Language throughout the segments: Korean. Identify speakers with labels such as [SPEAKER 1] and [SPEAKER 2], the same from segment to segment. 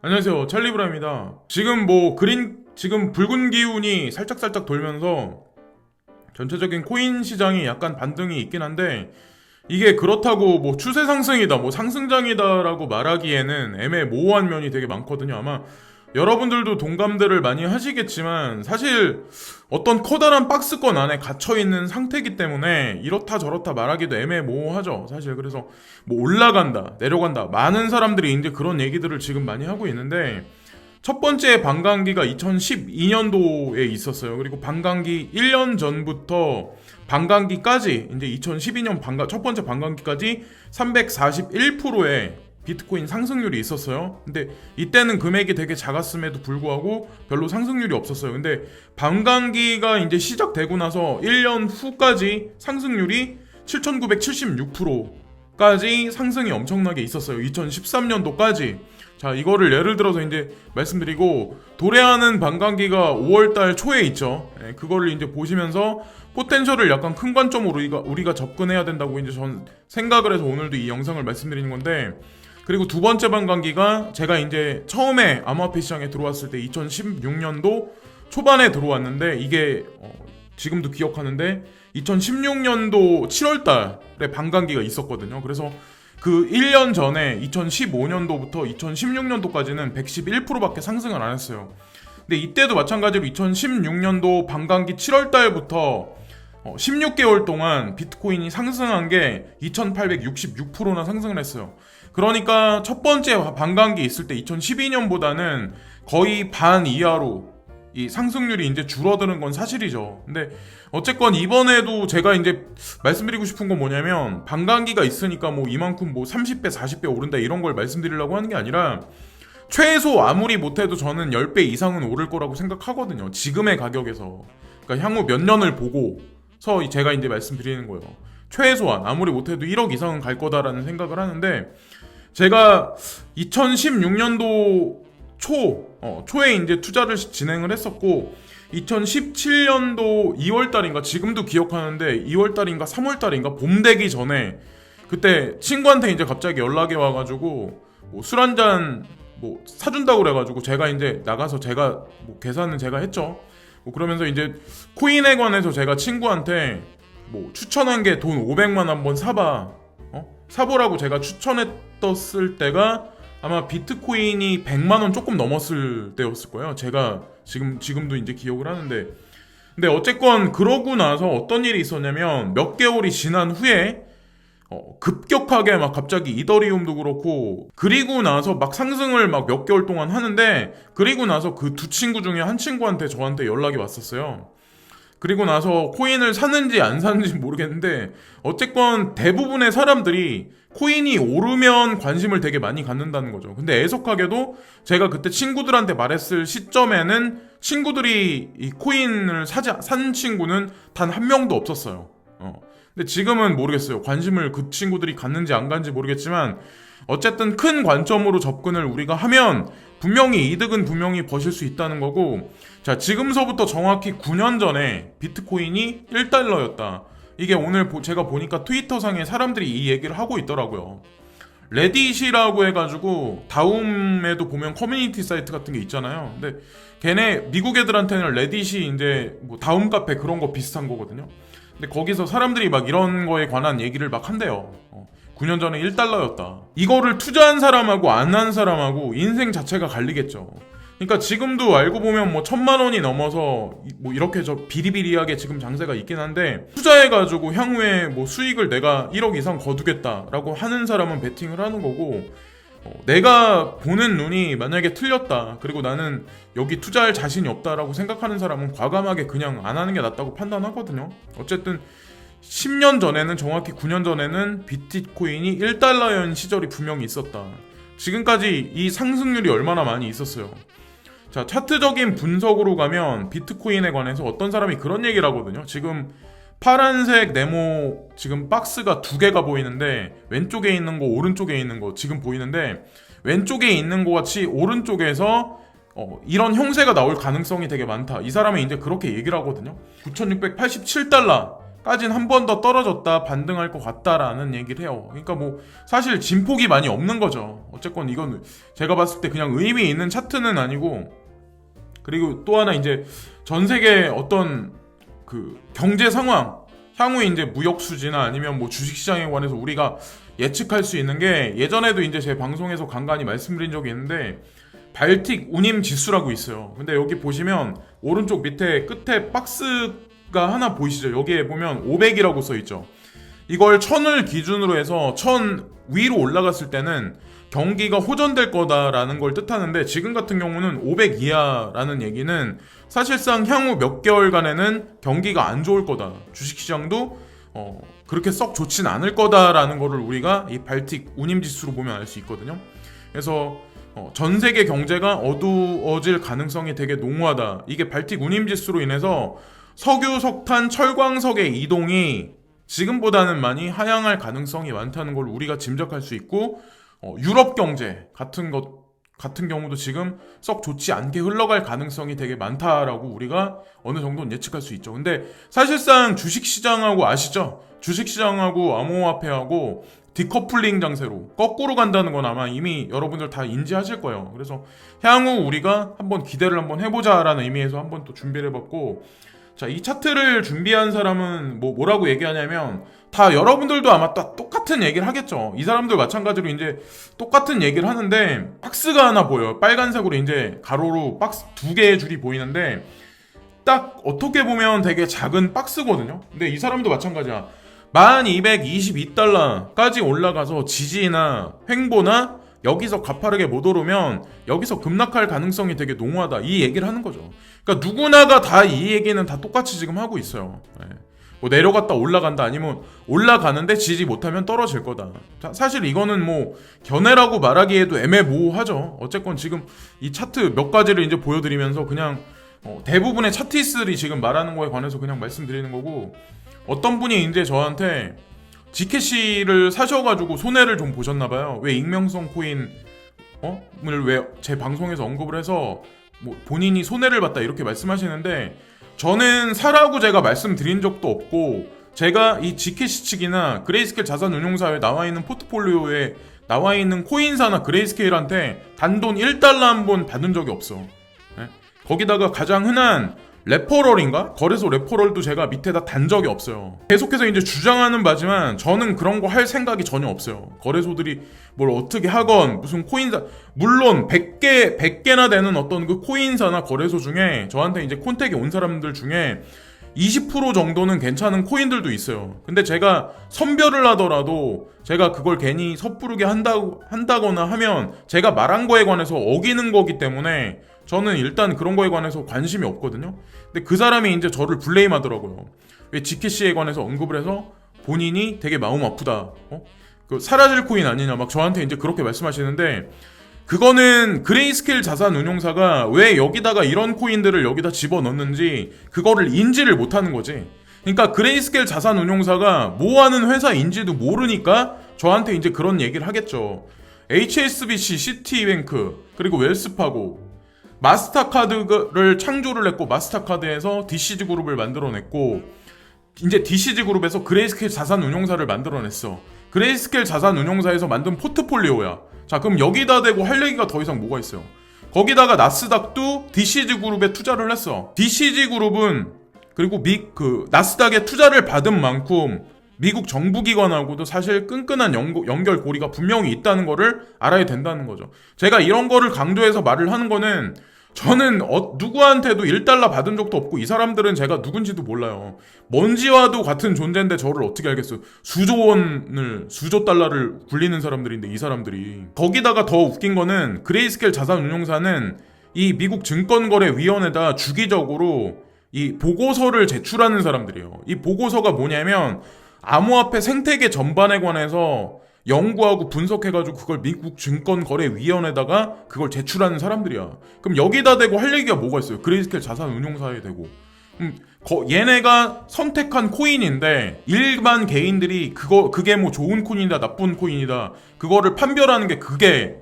[SPEAKER 1] 안녕하세요, 찰리브라입니다. 지금 붉은 기운이 살짝살짝 돌면서 전체적인 코인 시장이 약간 반등이 있긴 한데, 이게 그렇다고 뭐 추세 상승이다, 뭐 상승장이다라고 말하기에는 애매모호한 면이 되게 많거든요. 아마 여러분들도 동감들을 많이 하시겠지만, 사실 어떤 커다란 박스권 안에 갇혀있는 상태이기 때문에 이렇다 저렇다 말하기도 애매모호하죠, 사실. 그래서 뭐 올라간다 내려간다, 많은 사람들이 이제 그런 얘기들을 지금 많이 하고 있는데, 첫 번째 반감기가 2012년도에 있었어요. 그리고 반감기 1년 전부터 반감기까지, 이제 2012년 첫 번째 반감기까지 341%의 비트코인 상승률이 있었어요. 근데 이때는 금액이 되게 작았음에도 불구하고 별로 상승률이 없었어요. 근데 반감기가 이제 시작되고 나서 1년 후까지 상승률이 7,976%까지 상승이 엄청나게 있었어요. 2013년도까지. 자, 이거를 예를 들어서 이제 말씀드리고, 도래하는 반감기가 5월달 초에 있죠. 그거를 이제 보시면서 포텐셜을 약간 큰 관점으로 우리가 접근해야 된다고 이제 전 생각을 해서 오늘도 이 영상을 말씀드리는 건데, 그리고 두 번째 반감기가 제가 이제 처음에 암호화폐 시장에 들어왔을 때 2016년도 초반에 들어왔는데, 이게 지금도 기억하는데 2016년도 7월달에 반감기가 있었거든요. 그래서 그 1년 전에 2015년도부터 2016년도까지는 111%밖에 상승을 안 했어요. 근데 이때도 마찬가지로 2016년도 반감기 7월달부터 16개월 동안 비트코인이 상승한 게 2866%나 상승을 했어요. 그러니까 첫 번째 반감기 있을 때 2012년보다는 거의 반 이하로 이 상승률이 이제 줄어드는 건 사실이죠. 근데 어쨌건 이번에도 제가 이제 말씀드리고 싶은 건 뭐냐면, 반감기가 있으니까 뭐 이만큼 뭐 30배, 40배 오른다 이런 걸 말씀드리려고 하는 게 아니라, 최소 아무리 못해도 저는 10배 이상은 오를 거라고 생각하거든요. 지금의 가격에서. 그러니까 향후 몇 년을 보고서 제가 이제 말씀드리는 거예요. 최소한 아무리 못해도 1억 이상은 갈 거다라는 생각을 하는데, 제가 2016년도 초에 이제 투자를 진행을 했었고, 2017년도 2월달인가, 지금도 기억하는데 2월달인가 3월달인가 봄 되기 전에, 그때 친구한테 이제 갑자기 연락이 와가지고 뭐 술 한잔 뭐 사준다고 그래가지고, 제가 이제 나가서 제가 뭐 계산은 제가 했죠. 뭐 그러면서 이제 코인에 관해서 제가 친구한테 뭐 추천한 게 돈 500만 한번 사봐, 사보라고 제가 추천했었을 때가 아마 비트코인이 100만 원 조금 넘었을 때였을 거예요. 제가 지금도 이제 기억을 하는데, 근데 어쨌건 그러고 나서 어떤 일이 있었냐면, 몇 개월이 지난 후에 급격하게 막 갑자기 이더리움도 그렇고, 그리고 나서 막 상승을 막 몇 개월 동안 하는데, 그리고 나서 그 두 친구 중에 한 친구한테 저한테 연락이 왔었어요. 그리고 나서 코인을 샀는지 안 샀는지 모르겠는데, 어쨌건 대부분의 사람들이 코인이 오르면 관심을 되게 많이 갖는다는 거죠. 근데 애석하게도 제가 그때 친구들한테 말했을 시점에는 친구들이 이 코인을 산 친구는 단 한 명도 없었어요. 근데 지금은 모르겠어요. 관심을 그 친구들이 갖는지 안 갖는지 모르겠지만, 어쨌든 큰 관점으로 접근을 우리가 하면 분명히 이득은 분명히 버실 수 있다는 거고, 자, 지금서부터 정확히 9년 전에 비트코인이 1달러였다. 이게 오늘 제가 보니까 트위터상에 사람들이 이 얘기를 하고 있더라고요. 레딧이라고 해가지고 다음에도 보면 커뮤니티 사이트 같은 게 있잖아요. 근데 걔네 미국 애들한테는 레딧이 이제 뭐 다음 카페 그런 거 비슷한 거거든요. 근데 거기서 사람들이 막 이런 거에 관한 얘기를 막 한대요. 9년 전에 1달러였다. 이거를 투자한 사람하고 안 한 사람하고 인생 자체가 갈리겠죠. 그러니까 지금도 알고 보면 뭐 1,000만 원이 넘어서 뭐 이렇게 저 비리비리하게 지금 장세가 있긴 한데, 투자해가지고 향후에 뭐 수익을 내가 1억 이상 거두겠다라고 하는 사람은 베팅을 하는 거고, 내가 보는 눈이 만약에 틀렸다, 그리고 나는 여기 투자할 자신이 없다라고 생각하는 사람은 과감하게 그냥 안 하는 게 낫다고 판단하거든요. 어쨌든 10년 전에는, 정확히 9년 전에는 비트코인이 1달러였던 시절이 분명히 있었다. 지금까지 이 상승률이 얼마나 많이 있었어요. 자, 차트적인 분석으로 가면 비트코인에 관해서 어떤 사람이 그런 얘기를 하거든요. 지금 파란색 네모 지금 박스가 두 개가 보이는데, 왼쪽에 있는 거 오른쪽에 있는 거 지금 보이는데, 왼쪽에 있는 거 같이 오른쪽에서 이런 형세가 나올 가능성이 되게 많다. 이 사람이 이제 그렇게 얘기를 하거든요. 9,687달러 까진 한 번 더 떨어졌다 반등할 것 같다라는 얘기를 해요. 그러니까 뭐 사실 진폭이 많이 없는 거죠. 어쨌건 이건 제가 봤을 때 그냥 의미 있는 차트는 아니고, 그리고 또 하나 이제 전 세계 어떤 그 경제 상황, 향후 이제 무역 수지나 아니면 뭐 주식 시장에 관해서 우리가 예측할 수 있는 게, 예전에도 이제 제 방송에서 간간히 말씀드린 적이 있는데 발틱 운임 지수라고 있어요. 근데 여기 보시면 오른쪽 밑에 끝에 박스가 하나 보이시죠? 여기에 보면 500이라고 써 있죠. 이걸 1000을 기준으로 해서 1000 위로 올라갔을 때는 경기가 호전될 거다라는 걸 뜻하는데, 지금 같은 경우는 500 이하라는 얘기는 사실상 향후 몇 개월간에는 경기가 안 좋을 거다, 주식시장도 그렇게 썩 좋진 않을 거다라는 거를 우리가 이 발틱 운임지수로 보면 알 수 있거든요. 그래서 전 세계 경제가 어두워질 가능성이 되게 농후하다. 이게 발틱 운임지수로 인해서 석유, 석탄, 철광석의 이동이 지금보다는 많이 하향할 가능성이 많다는 걸 우리가 짐작할 수 있고, 유럽 경제 같은 경우도 지금 썩 좋지 않게 흘러갈 가능성이 되게 많다라고 우리가 어느 정도는 예측할 수 있죠. 근데 사실상 주식시장하고 아시죠? 주식시장하고 암호화폐하고 디커플링 장세로 거꾸로 간다는 건 아마 이미 여러분들 다 인지하실 거예요. 그래서 향후 우리가 한번 기대를 한번 해보자라는 의미에서 한번 또 준비를 해봤고, 자, 이 차트를 준비한 사람은 뭐라고 얘기하냐면, 다 여러분들도 아마 똑같은 얘기를 하겠죠. 이 사람들 마찬가지로 이제 똑같은 얘기를 하는데, 박스가 하나 보여요. 빨간색으로 이제 가로로 박스 2개의 줄이 보이는데, 딱 어떻게 보면 되게 작은 박스거든요. 근데 이 사람도 마찬가지야. 1222달러까지 올라가서 지지나 횡보나 여기서 가파르게 못 오르면 여기서 급락할 가능성이 되게 농후하다, 이 얘기를 하는 거죠. 그러니까 누구나가 다 이 얘기는 다 똑같이 지금 하고 있어요. 뭐 내려갔다 올라간다, 아니면 올라가는데 지지 못하면 떨어질 거다. 사실 이거는 뭐 견해라고 말하기에도 애매모호하죠. 어쨌건 지금 이 차트 몇 가지를 이제 보여드리면서 그냥 대부분의 차트들이 지금 말하는 거에 관해서 그냥 말씀드리는 거고, 어떤 분이 이제 저한테 지캐시를 사셔가지고 손해를 좀 보셨나봐요. 왜 익명성 코인을 왜 제 방송에서 언급을 해서 뭐 본인이 손해를 봤다 이렇게 말씀하시는데, 저는 사라고 제가 말씀드린 적도 없고, 제가 이 지캐시 측이나 그레이스케일 자산운용사에 나와 있는 포트폴리오에 나와 있는 코인사나 그레이스케일한테 단돈 1달러 한 번 받은 적이 없어. 네? 거기다가 가장 흔한 레퍼럴인가? 거래소 레퍼럴도 제가 밑에다 단 적이 없어요. 계속해서 이제 주장하는 바지만 저는 그런 거 할 생각이 전혀 없어요. 거래소들이 뭘 어떻게 하건 무슨 코인사, 물론 100개나 되는 어떤 그 코인사나 거래소 중에 저한테 이제 콘택이 온 사람들 중에 20% 정도는 괜찮은 코인들도 있어요. 근데 제가 선별을 하더라도 제가 그걸 괜히 섣부르게 한다거나 하면 제가 말한 거에 관해서 어기는 거기 때문에 저는 일단 그런 거에 관해서 관심이 없거든요. 근데 그 사람이 이제 저를 블레임 하더라고요. 왜 지캐시에 관해서 언급을 해서 본인이 되게 마음 아프다, 그 사라질 코인 아니냐 막 저한테 이제 그렇게 말씀하시는데, 그거는 그레이스케일 자산운용사가 왜 여기다가 이런 코인들을 여기다 집어넣는지 그거를 인지를 못하는 거지. 그러니까 그레이스케일 자산운용사가 뭐하는 회사인지도 모르니까 저한테 이제 그런 얘기를 하겠죠. HSBC, 시티뱅크, 그리고 웰스파고, 마스터카드를 창조를 했고, 마스터카드에서 DCG그룹을 만들어냈고, 이제 DCG그룹에서 그레이스케일 자산운용사를 만들어냈어. 그레이스케일 자산운용사에서 만든 포트폴리오야. 자, 그럼 여기다 대고 할 얘기가 더 이상 뭐가 있어요? 거기다가 나스닥도 DCG그룹에 투자를 했어. DCG그룹은 그리고 나스닥에 투자를 받은 만큼 미국 정부기관하고도 사실 끈끈한 연결고리가 분명히 있다는 거를 알아야 된다는 거죠. 제가 이런 거를 강조해서 말을 하는 거는, 저는 누구한테도 1달러 받은 적도 없고, 이 사람들은 제가 누군지도 몰라요. 먼지와도 같은 존재인데 저를 어떻게 알겠어요. 수조 달러를 굴리는 사람들인데, 이 사람들이. 거기다가 더 웃긴 거는 그레이스케일 자산운용사는 이 미국 증권거래위원회에다 주기적으로 이 보고서를 제출하는 사람들이에요. 이 보고서가 뭐냐면 암호화폐 생태계 전반에 관해서 연구하고 분석해가지고 그걸 미국 증권거래위원회에다가 그걸 제출하는 사람들이야. 그럼 여기다 대고 할 얘기가 뭐가 있어요? 그레이스케일 자산운용사에 대고. 얘네가 선택한 코인인데 일반 개인들이 그게 뭐 좋은 코인이다 나쁜 코인이다 그거를 판별하는 게, 그게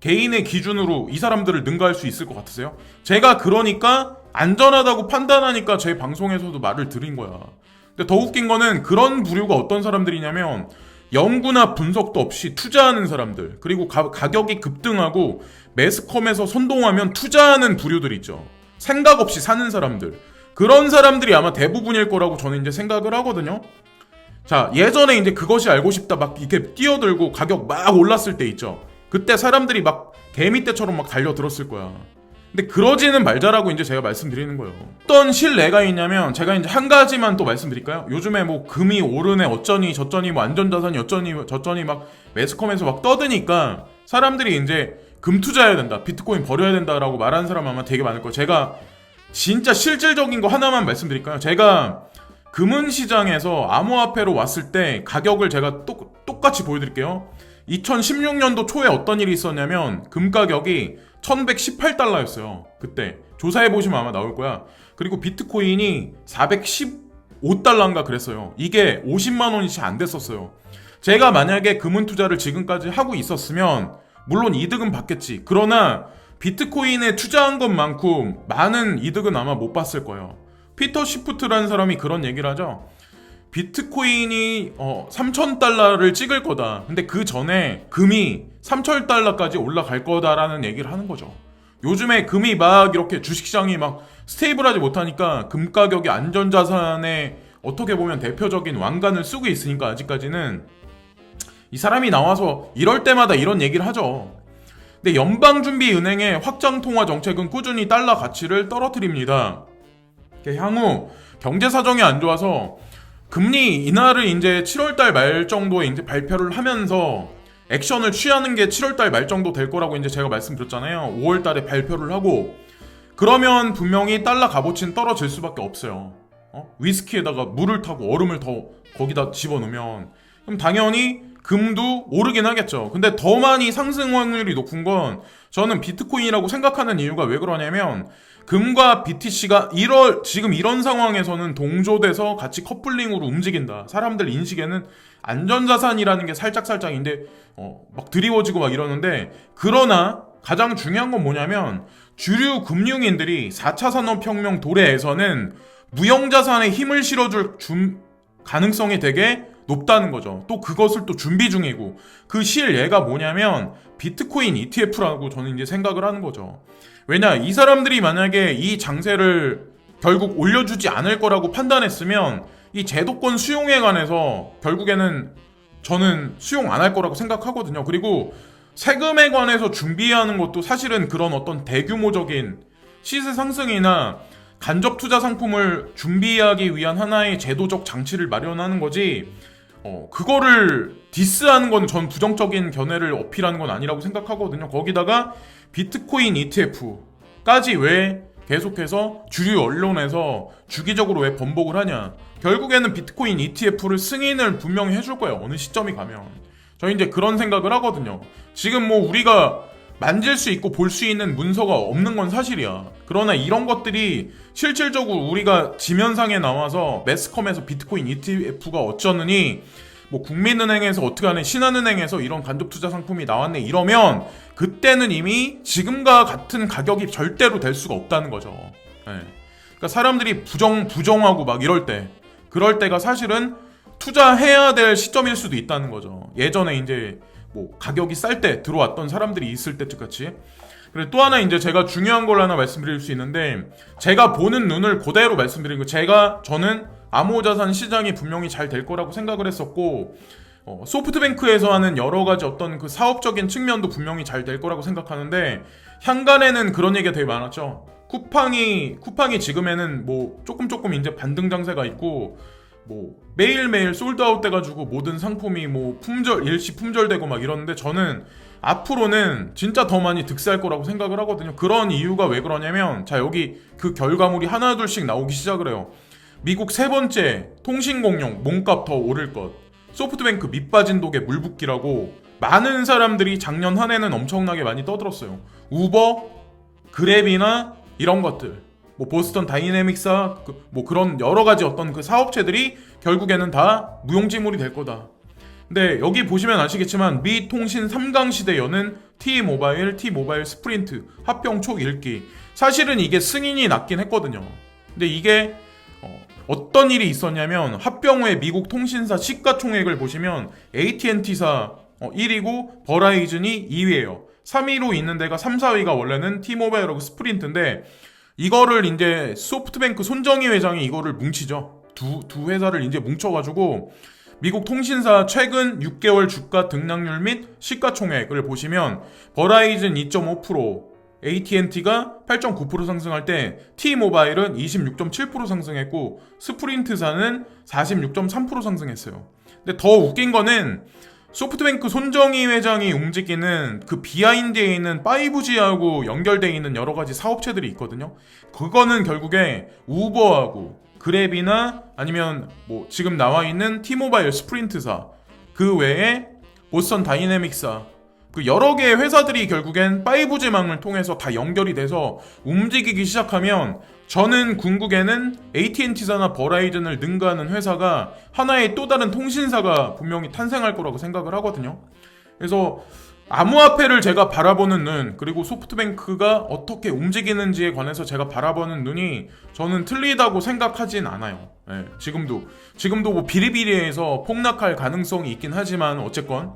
[SPEAKER 1] 개인의 기준으로 이 사람들을 능가할 수 있을 것 같으세요? 제가 그러니까 안전하다고 판단하니까 제 방송에서도 말을 드린 거야. 근데 더 웃긴 거는 그런 부류가 어떤 사람들이냐면, 연구나 분석도 없이 투자하는 사람들, 그리고 가격이 급등하고 매스컴에서 선동하면 투자하는 부류들 있죠. 생각 없이 사는 사람들, 그런 사람들이 아마 대부분일 거라고 저는 이제 생각을 하거든요. 자, 예전에 이제 그것이 알고 싶다 막 이렇게 뛰어들고 가격 막 올랐을 때 있죠. 그때 사람들이 막 개미떼처럼 막 달려들었을 거야. 근데 그러지는 말자라고 이제 제가 말씀드리는 거예요. 어떤 실례가 있냐면, 제가 이제 한 가지만 또 말씀드릴까요? 요즘에 뭐 금이 오르네 어쩌니 저쩌니 뭐 안전자산이 어쩌니 저쩌니 막 매스컴에서 막 떠드니까 사람들이 이제 금 투자해야 된다, 비트코인 버려야 된다라고 말하는 사람 아마 되게 많을 거예요. 제가 진짜 실질적인 거 하나만 말씀드릴까요? 제가 금은시장에서 암호화폐로 왔을 때 가격을 제가 똑같이 보여드릴게요. 2016년도 초에 어떤 일이 있었냐면 금 가격이 1118달러였어요. 그때 조사해보시면 아마 나올 거야. 그리고 비트코인이 415달러인가 그랬어요. 이게 50만 원이 채 안 됐었어요. 제가 만약에 금은 투자를 지금까지 하고 있었으면 물론 이득은 받겠지. 그러나 비트코인에 투자한 것만큼 많은 이득은 아마 못 봤을 거예요. 피터 시프트라는 사람이 그런 얘기를 하죠. 비트코인이 3,000달러를 찍을 거다. 근데 그 전에 금이 3,000달러까지 올라갈 거다라는 얘기를 하는 거죠. 요즘에 금이 막 이렇게 주식시장이 막 스테이블하지 못하니까 금 가격이 안전자산의 어떻게 보면 대표적인 왕관을 쓰고 있으니까 아직까지는 이 사람이 나와서 이럴 때마다 이런 얘기를 하죠. 근데 연방준비은행의 확장통화 정책은 꾸준히 달러 가치를 떨어뜨립니다. 향후 경제 사정이 안 좋아서 금리 인하를 이제 7월달 말 정도에 이제 발표를 하면서 액션을 취하는 게 7월달 말 정도 될 거라고 이제 제가 말씀드렸잖아요. 5월달에 발표를 하고 그러면 분명히 달러 값어치는 떨어질 수밖에 없어요. 위스키에다가 물을 타고 얼음을 더 거기다 집어넣으면 그럼 당연히 금도 오르긴 하겠죠. 근데 더 많이 상승 확률이 높은 건 저는 비트코인이라고 생각하는 이유가 왜 그러냐면 금과 BTC가 지금 이런 상황에서는 동조돼서 같이 커플링으로 움직인다. 사람들 인식에는 안전자산이라는 게 살짝살짝인데 막 드리워지고 막 이러는데, 그러나 가장 중요한 건 뭐냐면 주류 금융인들이 4차 산업혁명 도래에서는 무형자산에 힘을 실어줄 가능성이 되게 높다는 거죠. 또 그것을 또 준비 중이고, 그 실예가 뭐냐면 비트코인 ETF라고 저는 이제 생각을 하는 거죠. 왜냐, 이 사람들이 만약에 이 장세를 결국 올려주지 않을 거라고 판단했으면 이 제도권 수용에 관해서 결국에는 저는 수용 안 할 거라고 생각하거든요. 그리고 세금에 관해서 준비하는 것도 사실은 그런 어떤 대규모적인 시세 상승이나 간접 투자 상품을 준비하기 위한 하나의 제도적 장치를 마련하는 거지, 그거를 디스하는 건 전 부정적인 견해를 어필하는 건 아니라고 생각하거든요. 거기다가 비트코인 ETF까지 왜 계속해서 주류 언론에서 주기적으로 왜 번복을 하냐. 결국에는 비트코인 ETF를 승인을 분명히 해줄 거예요. 어느 시점이 가면. 저 이제 그런 생각을 하거든요. 지금 뭐 우리가 만질 수 있고 볼 수 있는 문서가 없는 건 사실이야. 그러나 이런 것들이 실질적으로 우리가 지면상에 나와서 매스컴에서 비트코인 ETF가 어쩌느니 뭐 국민은행에서 어떻게 하네, 신한은행에서 이런 간접 투자 상품이 나왔네 이러면 그때는 이미 지금과 같은 가격이 절대로 될 수가 없다는 거죠. 네. 그러니까 사람들이 부정하고 막 그럴 때가 사실은 투자해야 될 시점일 수도 있다는 거죠. 예전에 이제 뭐 가격이 쌀 때 들어왔던 사람들이 있을 때 같이. 그리고 또 하나 이제 제가 중요한 걸 하나 말씀드릴 수 있는데, 제가 보는 눈을 그대로 말씀드린 거, 저는 암호자산 시장이 분명히 잘 될 거라고 생각을 했었고, 소프트뱅크에서 하는 여러 가지 어떤 그 사업적인 측면도 분명히 잘 될 거라고 생각하는데, 향간에는 그런 얘기가 되게 많았죠. 쿠팡이 지금에는 뭐 조금 이제 반등 장세가 있고, 뭐 매일매일 솔드아웃 돼가지고 모든 상품이 뭐 일시 품절되고 막 이러는데, 저는 앞으로는 진짜 더 많이 득세할 거라고 생각을 하거든요. 그런 이유가 왜 그러냐면, 자, 여기 그 결과물이 하나둘씩 나오기 시작을 해요. 미국 세 번째 통신공룡 몸값 더 오를 것, 소프트뱅크 밑빠진 독에 물 붓기라고 많은 사람들이 작년 한 해는 엄청나게 많이 떠들었어요. 우버, 그랩이나 이런 것들, 뭐 보스턴 다이내믹사, 뭐 그런 여러 가지 어떤 그 사업체들이 결국에는 다 무용지물이 될 거다. 근데 여기 보시면 아시겠지만 미 통신 3강 시대 여는 T모바일 스프린트 합병 촉 읽기, 사실은 이게 승인이 났긴 했거든요. 근데 이게 어떤 일이 있었냐면 합병 후에 미국 통신사 시가총액을 보시면 AT&T사 1위고 버라이즌이 2위예요. 3위로 있는 데가 3, 4위가 원래는 T모바일하고 스프린트인데 이거를 이제 소프트뱅크 손정희 회장이 이거를 뭉치죠. 두 회사를 이제 뭉쳐가지고 미국 통신사 최근 6개월 주가 등락률 및 시가총액을 보시면 버라이즌 2.5%, AT&T가 8.9% 상승할 때 T모바일은 26.7% 상승했고 스프린트사는 46.3% 상승했어요. 근데 더 웃긴 거는 소프트뱅크 손정희 회장이 움직이는 그 비하인드에 있는 5G하고 연결되어 있는 여러 가지 사업체들이 있거든요. 그거는 결국에 우버하고 그랩이나 아니면 뭐 지금 나와 있는 T모바일 스프린트사 그 외에 보스턴 다이내믹사 그 여러 개의 회사들이 결국엔 5G망을 통해서 다 연결이 돼서 움직이기 시작하면 저는 궁극에는 AT&T사나 버라이즌을 능가하는 회사가 하나의 또 다른 통신사가 분명히 탄생할 거라고 생각을 하거든요. 그래서 암호화폐를 제가 바라보는 눈, 그리고 소프트뱅크가 어떻게 움직이는지에 관해서 제가 바라보는 눈이 저는 틀리다고 생각하진 않아요. 네, 지금도 뭐 비리비리해서 폭락할 가능성이 있긴 하지만 어쨌건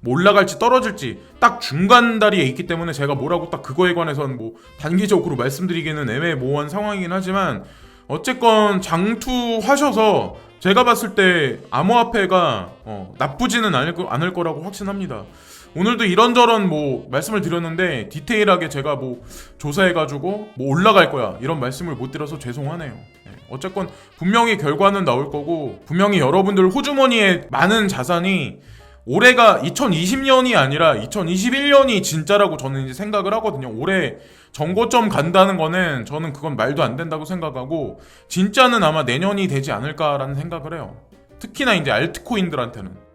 [SPEAKER 1] 뭐 올라갈지 떨어질지 딱 중간다리에 있기 때문에 제가 뭐라고 딱 그거에 관해서는 뭐 단기적으로 말씀드리기는 애매모호한 상황이긴 하지만 어쨌건 장투하셔서 제가 봤을 때 암호화폐가 나쁘지는 않을 거라고 확신합니다. 오늘도 이런저런 뭐 말씀을 드렸는데 디테일하게 제가 뭐 조사해가지고 뭐 올라갈 거야 이런 말씀을 못 드려서 죄송하네요. 어쨌건 분명히 결과는 나올 거고 분명히 여러분들 호주머니에 많은 자산이 올해가 2020년이 아니라 2021년이 진짜라고 저는 이제 생각을 하거든요. 올해 정고점 간다는 거는 저는 그건 말도 안 된다고 생각하고 진짜는 아마 내년이 되지 않을까라는 생각을 해요. 특히나 이제 알트코인들한테는.